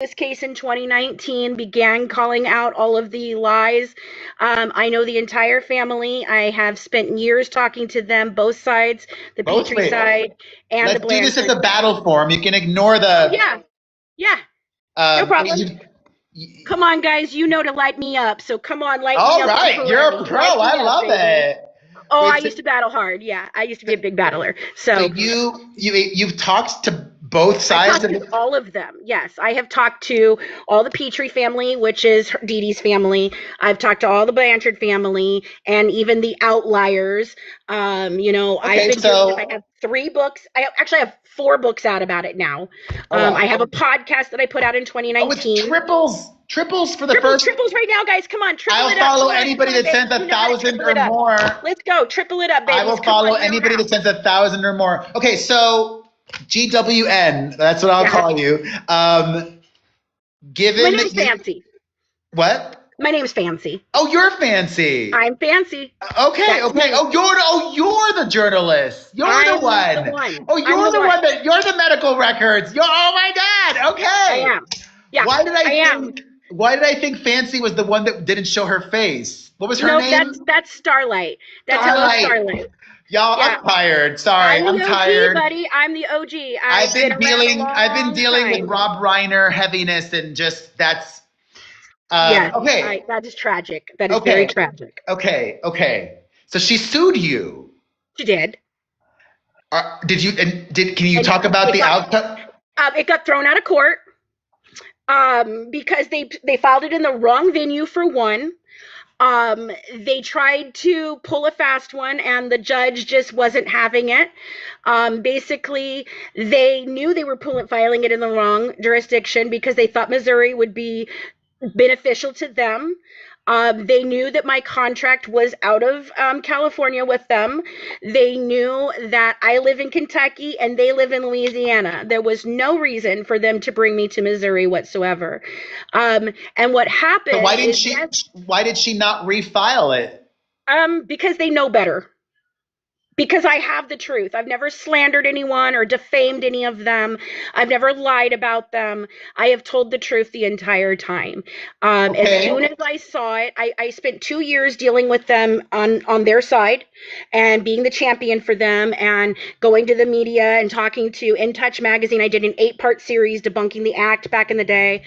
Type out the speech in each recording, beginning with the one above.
this case in 2019, began calling out all of the lies. I know the entire family. I have spent years talking to them, both sides, the Both Petrie ways. side and the Let's do this as Blanchard a side. battle forum. You can ignore Oh, the. yeah. Yeah. No problem. Come on, guys. You know to light me up. So come on, light me all up with right, you're a Perez. pro. Light I me up, love baby. it. Oh, I Wait, used to battle hard. Yeah, I used to be a big battler. so So you've talked to both I've sides talked of to it. all of them. Yes, I have talked to all the Petrie family, which is Dee Dee's family. I've talked to all the Blanchard family and even the outliers. I've Okay, been doing this. I so have 3 books. I actually have 4 books out about it now. oh I wow. have a podcast that I put out in Oh, it's 2019. triples for the Triples, first. triples right now, guys. Come on, triple I'll it up. follow Come anybody on, that baby. sends a You know how to thousand triple or it up. more. Let's go. Triple it up, I babies. will Come follow on, you know anybody how. that sends 1,000 or more. Okay, so GWN, that's what I'll Yeah. call you. My Given that name's you, Fancy. what? My name's Fancy. Oh, you're fancy. I'm Fancy. Okay, That's okay. me. You're the journalist. You're the I'm the one. one. Oh, I'm you're the the one. one that you're the medical records. Oh my God. I Okay. am. Yeah, Why did I I am. think why did I think Fancy was the one that didn't show her face? What was her Nope, name? that's Starlight. That's Hello Starlight. Starlight. Y'all, Yeah. I'm tired. Sorry, I'm I'm the OG, tired. buddy. I'm the OG. I've been around a I've been long dealing with time. Rob Reiner heaviness and just that's Yes, okay. that is tragic. That is very Okay. tragic. Okay. So she sued you. She did. Did you and did can you And talk about it the got outcome? it got thrown out of court because they filed it in the wrong venue for one. They tried to pull a fast one and the judge just wasn't having it. Basically, they knew they were filing it in the wrong jurisdiction because they thought Missouri would be beneficial to them. They knew that my contract was out of California with them. They knew that I live in Kentucky and they live in Louisiana. There was no reason for them to bring me to Missouri whatsoever. And what So happened is, yes, why did she not refile it? because they know better. Because I have the truth. I've never slandered anyone or defamed any of them. I've never lied about them. I have told the truth the entire time. As Okay. soon as I saw it, I spent 2 years dealing with them on their side and being the champion for them and going to the media and talking to In Touch magazine. I did an 8-part series debunking the act back in the day.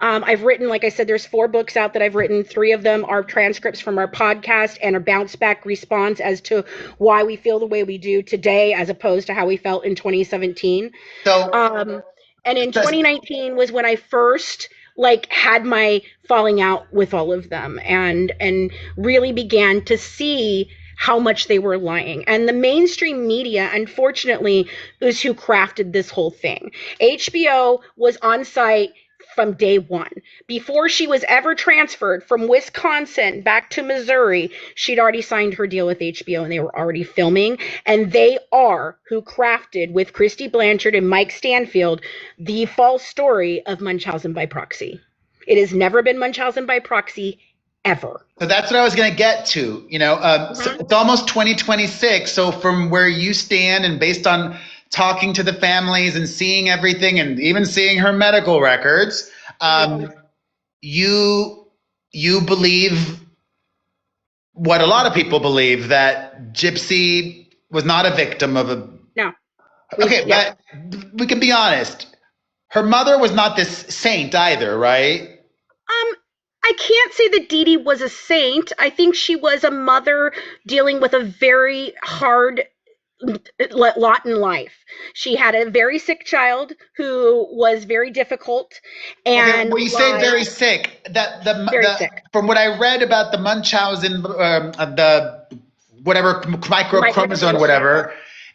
I've written, like I said, there's 4 books out that I've written. 3 of them are transcripts from our podcast and a bounce back response as to why we feel the way we do today as opposed to how we felt in 2017. So And in 2019 was when I first had my falling out with all of them and really began to see how much they were lying. And the mainstream media, unfortunately, is who crafted this whole thing. HBO was on site from day one. Before she was ever transferred from Wisconsin back to Missouri, she'd already signed her deal with HBO and they were already filming. And they are who crafted, with Christy Blanchard and Mike Stanfield, the false story of Munchausen by proxy. It has never been Munchausen by proxy, ever. So that's what I was going to get to. So it's almost 2026. So from where you stand and based on talking to the families and seeing everything and even seeing her medical records, you believe what a lot of people believe, that Gypsy was not a victim of a. No. Okay, but we can be honest. Her mother was not this saint either, right? I can't say that Dee Dee was a saint. I think she was a mother dealing with a very hard lot in life. She had a very sick child who was very difficult Okay, and when you say very sick, that very sick. from what I read about the Munchausen, the whatever microchromosome, whatever,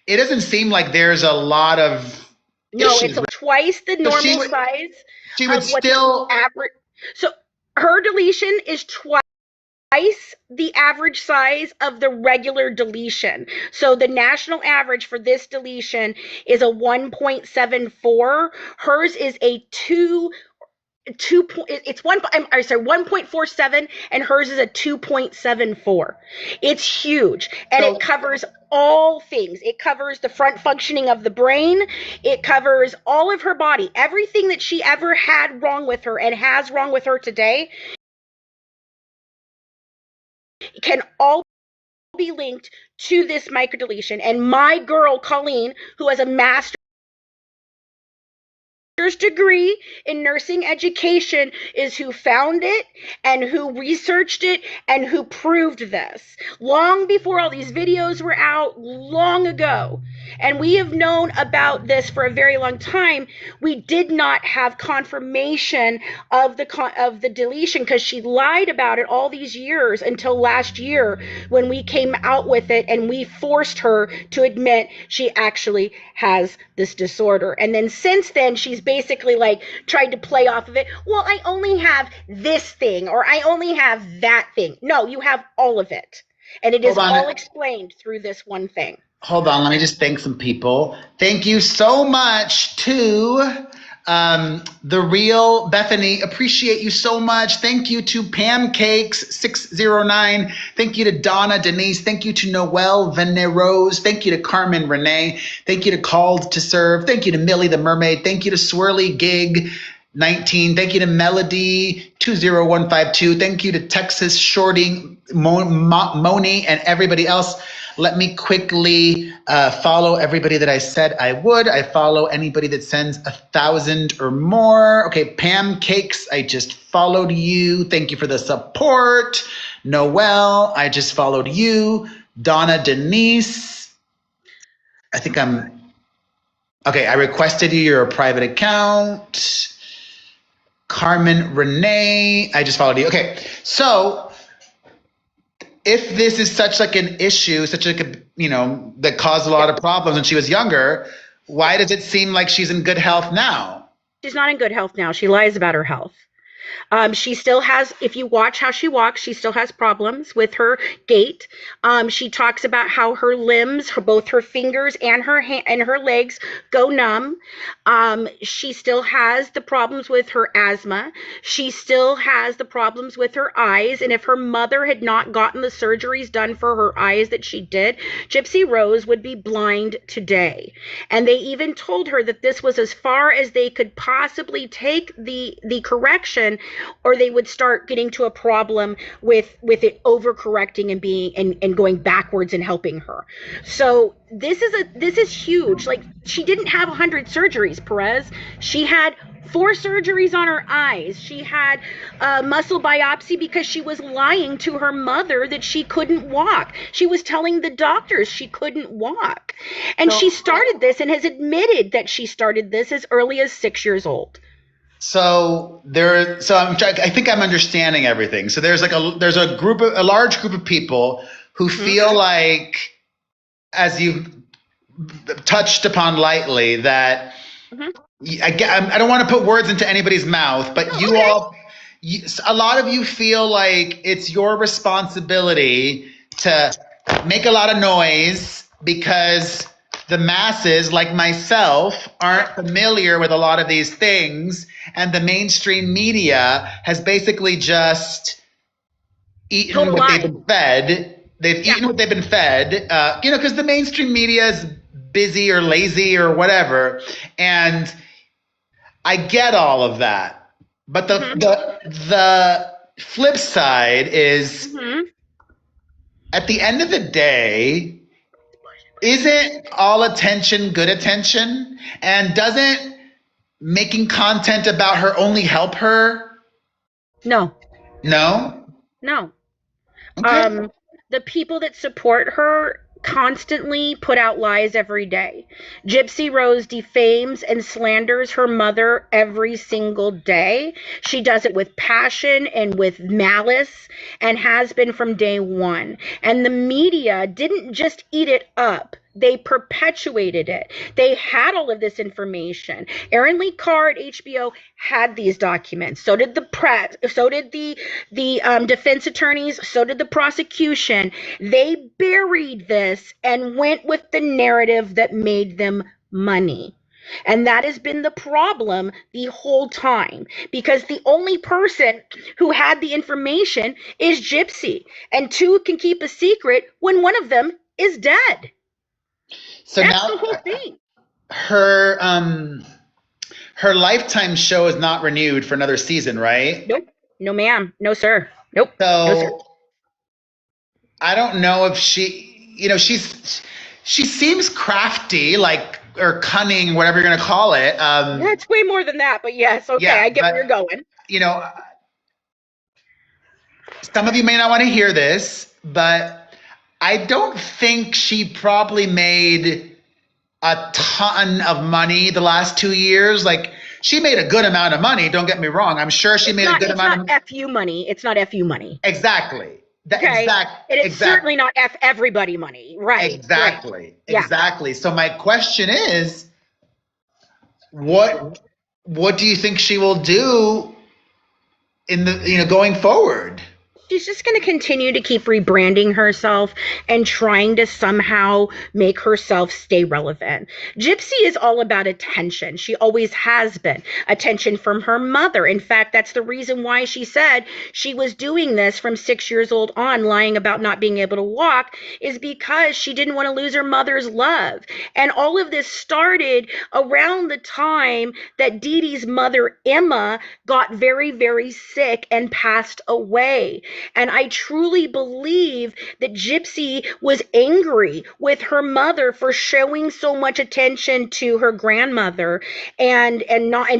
it doesn't seem like there's a lot of no, issues. it's twice the normal size. She would of what's still average. So her deletion is twice the average size of the regular deletion. So the national average for this deletion is a 1.74. Hers is a 2 it's one, I'm sorry, 1.47, and hers is a 2.74. It's huge, and So it covers all things. It covers the front functioning of the brain. It covers all of her body. Everything that she ever had wrong with her and has wrong with her today can all be linked to this microdeletion. And my girl Colleen, who has a master's degree in nursing education, is who found it and who researched it and who proved this long before all these videos were out, long ago. And we have known about this for a very long time. We did not have confirmation of the deletion because she lied about it all these years until last year when we came out with it and we forced her to admit she actually has this disorder. And then since then, she's basically like tried to play off of it. Well, I only have this thing, or I only have that thing. No, you have all of it. And it is all explained through this one thing. Hold on, let me just thank some people. Thank you so much to the real Bethany. Appreciate you so much. Thank you to Pancakes609. Thank you to Donna Denise. Thank you to Noelle Veneros. Thank you to Carmen Renee. Thank you to Called to Serve. Thank you to Millie the Mermaid. Thank you to Swirly Gig 19. Thank you to Melody 20152. Thank you to Texas Shorting, Moni, and everybody else. Let me quickly follow everybody that I said I would. I follow anybody that sends 1,000 or more. Okay, Pam Cakes, I just followed you. Thank you for the support. Noelle, I just followed you. Donna Denise, I think okay, I requested you. You're a private account. Carmen Renee, I just followed you. Okay, so if this is such like an issue, such like a, that caused a lot of problems when she was younger, why does it seem like she's in good health now? She's not in good health now. She lies about her health. She still has, if you watch how she walks, she still has problems with her gait. She talks about how her limbs, both her fingers and her legs go numb. She still has the problems with her asthma. She still has the problems with her eyes. And if her mother had not gotten the surgeries done for her eyes that she did, Gypsy Rose would be blind today. And they even told her that this was as far as they could possibly take the correction, or they would start getting to a problem with it overcorrecting and being and going backwards and helping her. So this is huge. Like, she didn't have 100 surgeries, Perez. She had 4 surgeries on her eyes. She had a muscle biopsy because she was lying to her mother that she couldn't walk. She was telling the doctors she couldn't walk. And she started this and has admitted that she started this as early as 6 years old. So I think I'm understanding everything. So there's a large group of people who feel like, as you touched upon lightly, that I don't want to put words into anybody's mouth, but a lot of you feel like it's your responsibility to make a lot of noise because the masses, like myself, aren't familiar with a lot of these things, and the mainstream media has basically just eaten what they've been fed. They've eaten what they've been fed, because the mainstream media is busy or lazy or whatever. And I get all of that. But the flip side is, at the end of the day, isn't all attention good attention? And doesn't making content about her only help her? No. No? No. Okay. The people that support her constantly put out lies every day. Gypsy Rose defames and slanders her mother every single day. She does it with passion and with malice, and has been from day one. And the media didn't just eat it up. They perpetuated it. They had all of this information. Erin Lee Carr at HBO had these documents. So did the press. So did the defense attorneys. So did the prosecution. They buried this and went with the narrative that made them money. And that has been the problem the whole time, because the only person who had the information is Gypsy. And two can keep a secret when one of them is dead. So That's the now whole thing. her her Lifetime show is not renewed for another season, right? Nope. No, ma'am. No, sir. Nope. No, sir. So I don't know if she seems crafty, like, or cunning, whatever you're gonna call it. Yeah, it's way more than that, but yes, okay, Yeah, I get where but you're going. you know, some of you may not want to hear this, but I don't think she probably made a ton of money the last 2 years. Like, she made a good amount of money. Don't get me wrong. I'm sure she made a good It's amount not of. FU money. It's not FU money. Exactly. That Okay. And it's exact certainly not F everybody money. Right. Right. exactly. Yeah. Exactly. So my question is, what do you think she will do in the going forward? She's just going to continue to keep rebranding herself and trying to somehow make herself stay relevant. Gypsy is all about attention. She always has been. Attention from her mother. In fact, that's the reason why she said she was doing this from 6 years old on, lying about not being able to walk, is because she didn't want to lose her mother's love. And all of this started around the time that Dee Dee's mother, Emma, got very, very sick and passed away. And I truly believe that Gypsy was angry with her mother for showing so much attention to her grandmother and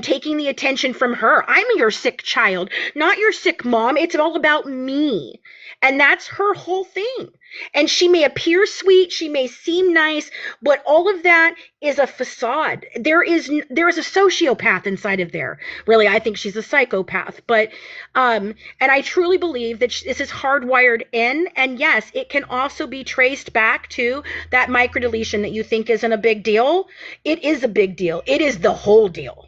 taking the attention from her. I'm your sick child, not your sick mom. It's all about me. And that's her whole thing. And she may appear sweet, she may seem nice, but all of that is a facade. There is a sociopath inside of there. Really, I think she's a psychopath. But and I truly believe that this is hardwired in. And yes, it can also be traced back to that microdeletion that you think isn't a big deal. It is a big deal. It is the whole deal.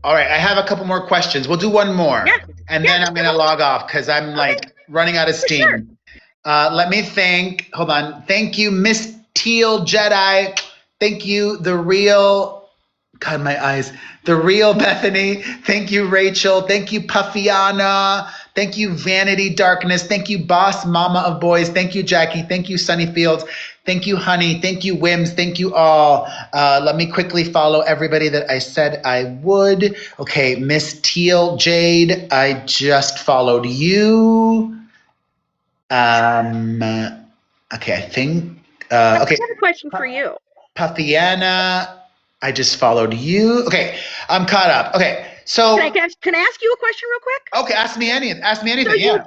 All right, I have a couple more questions. We'll do one more, Yeah. and Yeah. then I'm gonna log off because I'm Okay. like running out of For sure. steam. Let me think. Hold on. Thank you, Miss Teal Jedi. Thank you, the real. God, my eyes. The real Bethany. Thank you, Rachel. Thank you, Puffiana. Thank you, Vanity Darkness. Thank you, Boss Mama of Boys. Thank you, Jackie. Thank you, Sunny Fields. Thank you, Honey. Thank you, Wims. Thank you all. Let me quickly follow everybody that I said I would. Okay, Miss Teal Jade, I just followed you. Um, okay, I think. Okay, I have a question for you. Puffiana, I just followed you. Okay, I'm caught up. Okay, Can I so can I ask you a question real quick? okay, ask me anything. Ask me So anything. Yeah,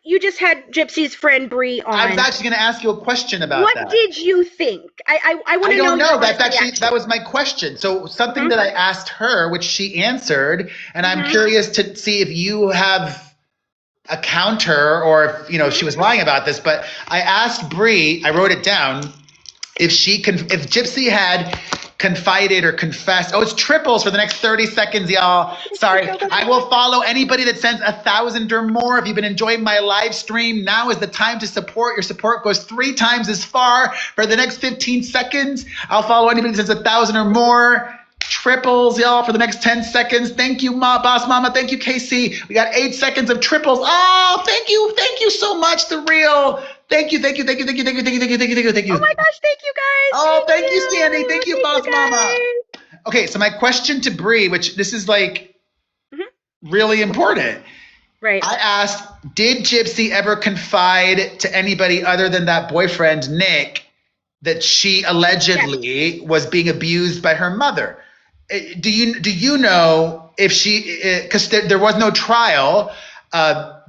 you just had Gypsy's friend Bree I was on. actually going to ask you a question about What that. did you think? I want I to know don't your know. That's honest actually reaction. that was my question. So something Hmm. that I asked her, which she answered, and I'm Hmm. curious to see if you have a counter or if if she was lying about this. But I asked Bree, I wrote it down, if Gypsy had confided or confessed. Oh, it's triples for the next 30 seconds, y'all. Sorry. I will follow anybody that sends 1,000 or more. If you've been enjoying my live stream, now is the time to support. Your support goes 3 times as far for the next 15 seconds. I'll follow anybody that sends 1,000 or more. Triples, y'all, for the next 10 seconds. Thank you, Boss Mama. Thank you, KC. We got 8 seconds of triples. Oh, thank you. Thank you so much, The Real. Thank you, thank you, thank you, thank you, thank you, thank you, thank you, thank you, thank you, thank Oh you. my gosh! Thank you guys. Oh, Thank thank you, Sandy. you. Thank you, Thank you Boss Mama. guys. Okay, so my question to Bree, which this is like Hmm. really important. Right. I asked, did Gypsy ever confide to anybody other than that boyfriend, Nick, that she allegedly was being abused by her mother? Do you know if she, because there was no trial,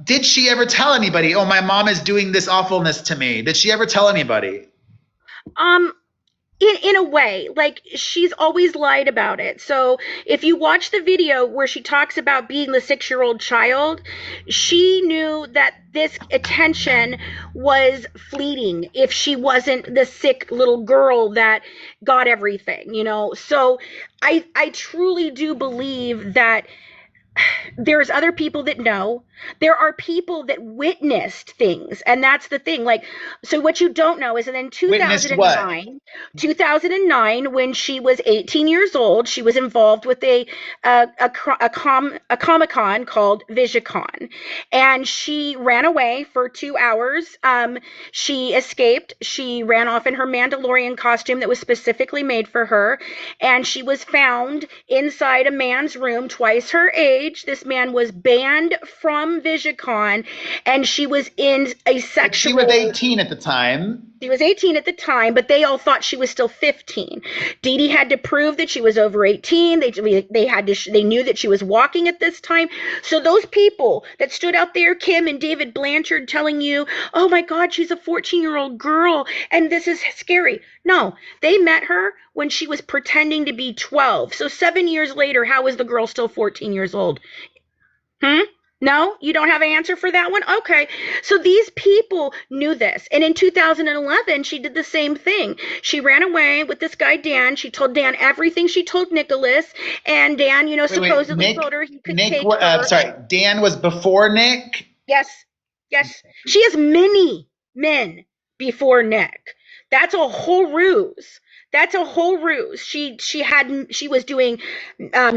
did she ever tell anybody, oh, my mom is doing this awfulness to me? Did she ever tell anybody? Um. In a way, like she's always lied about it. So if you watch the video where she talks about being the 6-year-old child, she knew that this attention was fleeting if she wasn't the sick little girl that got everything. So I truly do believe that There's other people that know. There are people that witnessed things, and that's the thing. Like, so what you don't know is that in Witnessed what? 2009, when she was 18 years old, she was involved with a Comic-Con called VisiCon, and she ran away for 2 hours. She escaped. She ran off in her Mandalorian costume that was specifically made for her, and she was found inside a man's room twice her age. This man was banned from VisiCon, and she was in a But she sexual... was 18 at the time. She was 18 at the time, but they all thought she was still 15. Dee Dee had to prove that she was over 18. They knew that she was walking at this time. So those people that stood out there, Kim and David Blanchard, telling you, oh my God, she's a 14-year-old girl and this is scary. No, they met her when she was pretending to be 12. So 7 years later, how is the girl still 14 years old? No, you don't have an answer for that one? Okay. So these people knew this. And in 2011, she did the same thing. She ran away with this guy, Dan. She told Dan everything she told Nicholas. And Dan, supposedly told her he could take her. Sorry, Dan was before Nick? Yes. She has many men before Nick. That's a whole ruse. She was doing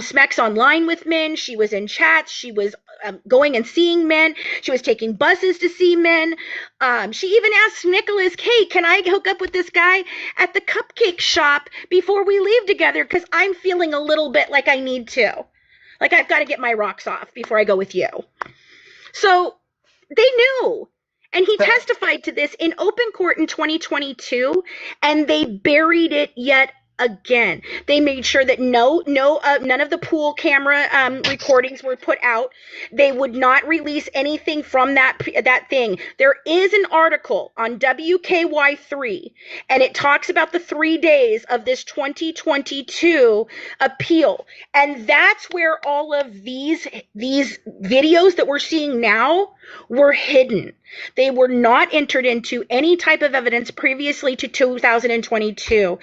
smacks online with men. She was in chats. She was going and seeing men. She was taking buses to see men. She even asked Nicholas, hey, can I hook up with this guy at the cupcake shop before we leave together? Because I'm feeling a little bit like I need to. Like I've got to get my rocks off before I go with you. So they knew. And he testified to this in open court in 2022, and they buried it yet again. They made sure that none of the pool camera recordings were put out. They would not release anything from that thing. There is an article on WKY3, and it talks about the 3 days of this 2022 appeal. And that's where all of these videos that we're seeing now were hidden. They were not entered into any type of evidence previously to 2022.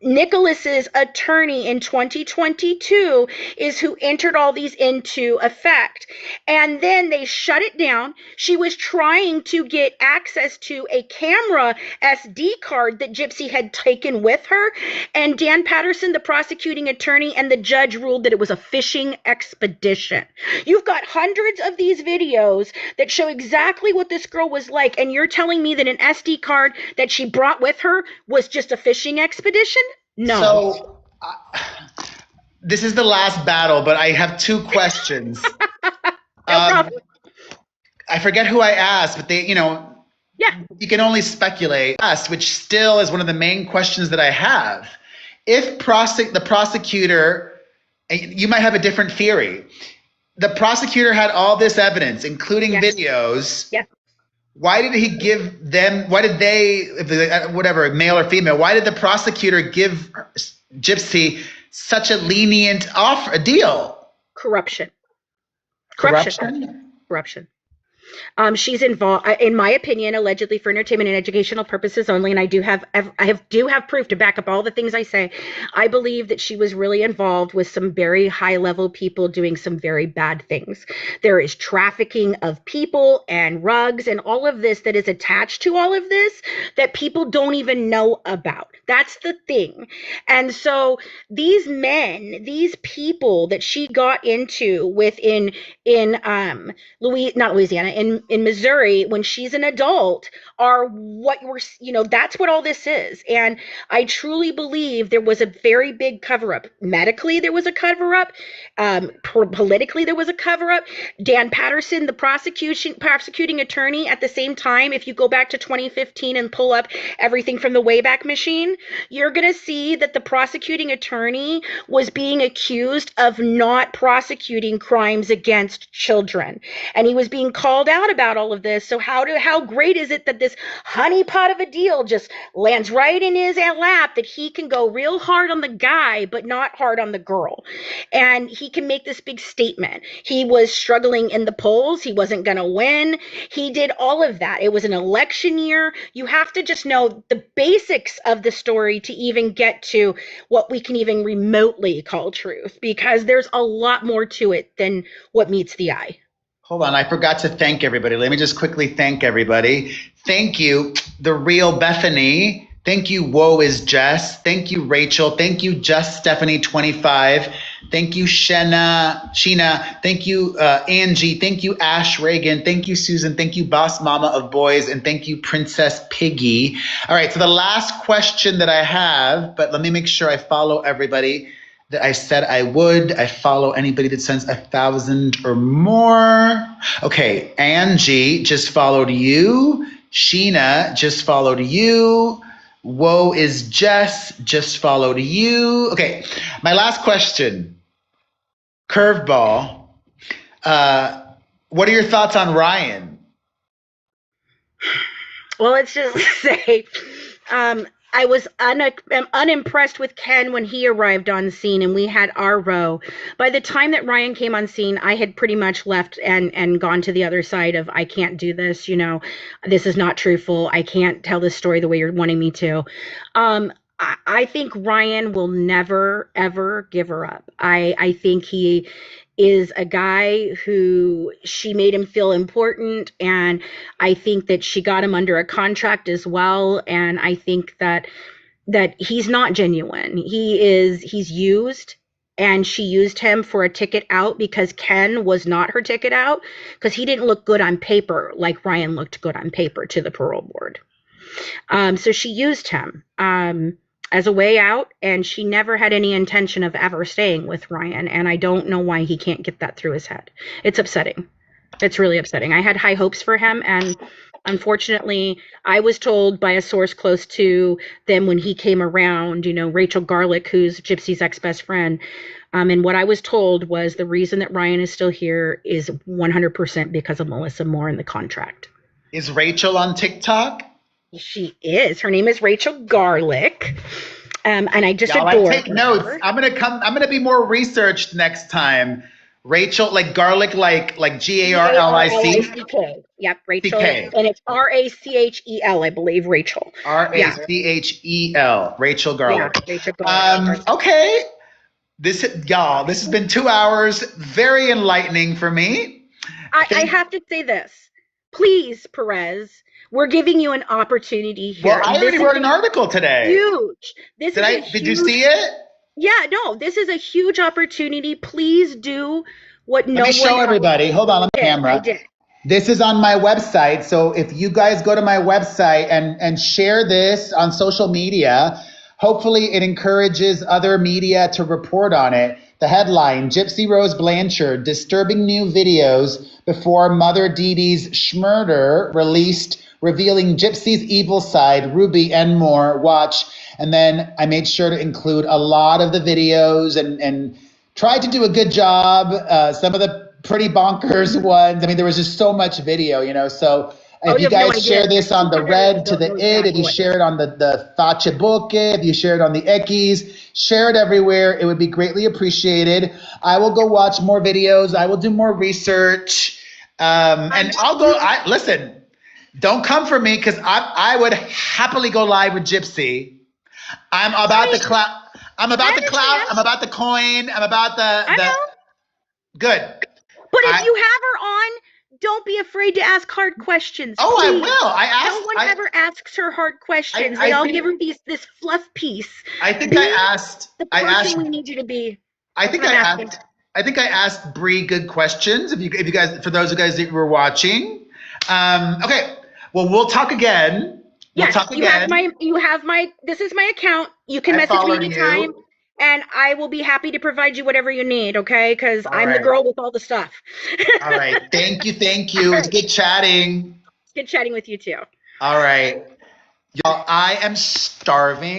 Nicholas's attorney in 2022 is who entered all these into effect. And then they shut it down. She was trying to get access to a camera SD card that Gypsy had taken with her. And Dan Patterson, the prosecuting attorney, and the judge ruled that it was a fishing expedition. You've got hundreds of these videos that show exactly what this girl was like, and you're telling me that an SD card that she brought with her was just a fishing expedition? No. So this is the last battle, but I have two questions. No problem. I forget who I asked, but you can only speculate. Which still is one of the main questions that I have. If the prosecutor, you might have a different theory. The prosecutor had all this evidence, including videos. Yeah. Why did he give them, whatever, male or female, why did the prosecutor give Gypsy such a lenient deal? Corruption. She's involved, in my opinion, allegedly for entertainment and educational purposes only, and I do have proof to back up all the things I say. I believe that she was really involved with some very high-level people doing some very bad things. There is trafficking of people and rugs and all of this that is attached to all of this that people don't even know about. That's the thing. And so these people that she got into within in Missouri, when she's an adult, are what that's what all this is. And I truly believe there was a very big cover-up. Medically, there was a cover-up. Politically, there was a cover-up. Dan Patterson, the prosecuting attorney, at the same time, if you go back to 2015 and pull up everything from the Wayback Machine, you're going to see that the prosecuting attorney was being accused of not prosecuting crimes against children. And he was being called called out about all of this. So how great is it that this honeypot of a deal just lands right in his lap, that he can go real hard on the guy, but not hard on the girl. And he can make this big statement. He was struggling in the polls. He wasn't going to win. He did all of that. It was an election year. You have to just know the basics of the story to even get to what we can even remotely call truth, because there's a lot more to it than what meets the eye. Hold on, I forgot to thank everybody. Let me just quickly thank everybody. Thank you, The Real Bethany. Thank you, Woe is Jess. Thank you, Rachel. Thank you, Just Stephanie 25. Thank you, Sheena. Thank you, Angie. Thank you, Ash Reagan. Thank you, Susan. Thank you, Boss Mama of Boys. And thank you, Princess Piggy. All right, so the last question that I have, but let me make sure I follow everybody that I said I would. I follow anybody that sends 1,000 or more. Okay, Angie just followed you. Sheena just followed you. Woe is Jess just followed you. Okay, my last question. Curveball. What are your thoughts on Ryan? Well, let's just say I was unimpressed with Ken when he arrived on scene and we had our row. By the time that Ryan came on scene, I had pretty much left and gone to the other side of, I can't do this, this is not truthful. I can't tell this story the way you're wanting me to. I think Ryan will never, ever give her up. I think he is a guy who, she made him feel important, and I think that she got him under a contract as well, and I think that he's not genuine. He's used, and she used him for a ticket out because Ken was not her ticket out, because he didn't look good on paper like Ryan looked good on paper to the parole board. So she used him as a way out, and she never had any intention of ever staying with Ryan, and I don't know why he can't get that through his head. It's upsetting. It's really upsetting. I had high hopes for him, and unfortunately, I was told by a source close to them when he came around, Rachel Garlick, who's Gypsy's ex-best friend, and what I was told was the reason that Ryan is still here is 100% because of Melissa Moore and the contract. Is Rachel on TikTok? She is. Her name is Rachel Garlick. And I just adore her. I take notes. I'm gonna be more researched next time. Rachel, like garlic, like Garlic. Yep, Rachel. CK. And it's Rachel, I believe, Rachel. Rachel. Rachel Garlic. Yeah, Rachel Garlic. Okay. This has been 2 hours. Very enlightening for me. I have to say this. Please, Perez, we're giving you an opportunity here. Well, I already wrote an article today. Huge. Did you see it? Yeah, no, this is a huge opportunity. Please do what no one else. Let me show everybody. Hold on the camera. I did. This is on my website. So if you guys go to my website and share this on social media, hopefully it encourages other media to report on it. The headline, Gypsy Rose Blanchard, disturbing new videos before Mother Dee Dee's schmurder released, revealing Gypsy's evil side, Ruby, and more. Watch. And then I made sure to include a lot of the videos and tried to do a good job. Some of the pretty bonkers ones. I mean, there was just so much video, so if you guys share this on the red to the id, if you share it on the Facebook, if you share it on the Ekis, share it everywhere. It would be greatly appreciated. I will go watch more videos. I will do more research. And I'll go, listen, don't come for me because I would happily go live with Gypsy. I'm about the clout. I'm about the clout. I'm about the coin. I'm about the good. But if you have her on, don't be afraid to ask hard questions. Oh, please. I will. No one ever asks her hard questions. They all give her this fluff piece. I think I asked. The person we need you to be. I think I asked Bree good questions. If you guys, for those of you guys that were watching. Okay. Well, we'll talk again. Yes, you have my. This is my account. You can message me anytime. And I will be happy to provide you whatever you need, okay? Because I'm the girl with all the stuff. All right. Thank you. It's good chatting. It's good chatting with you too. All right. Y'all, I am starving.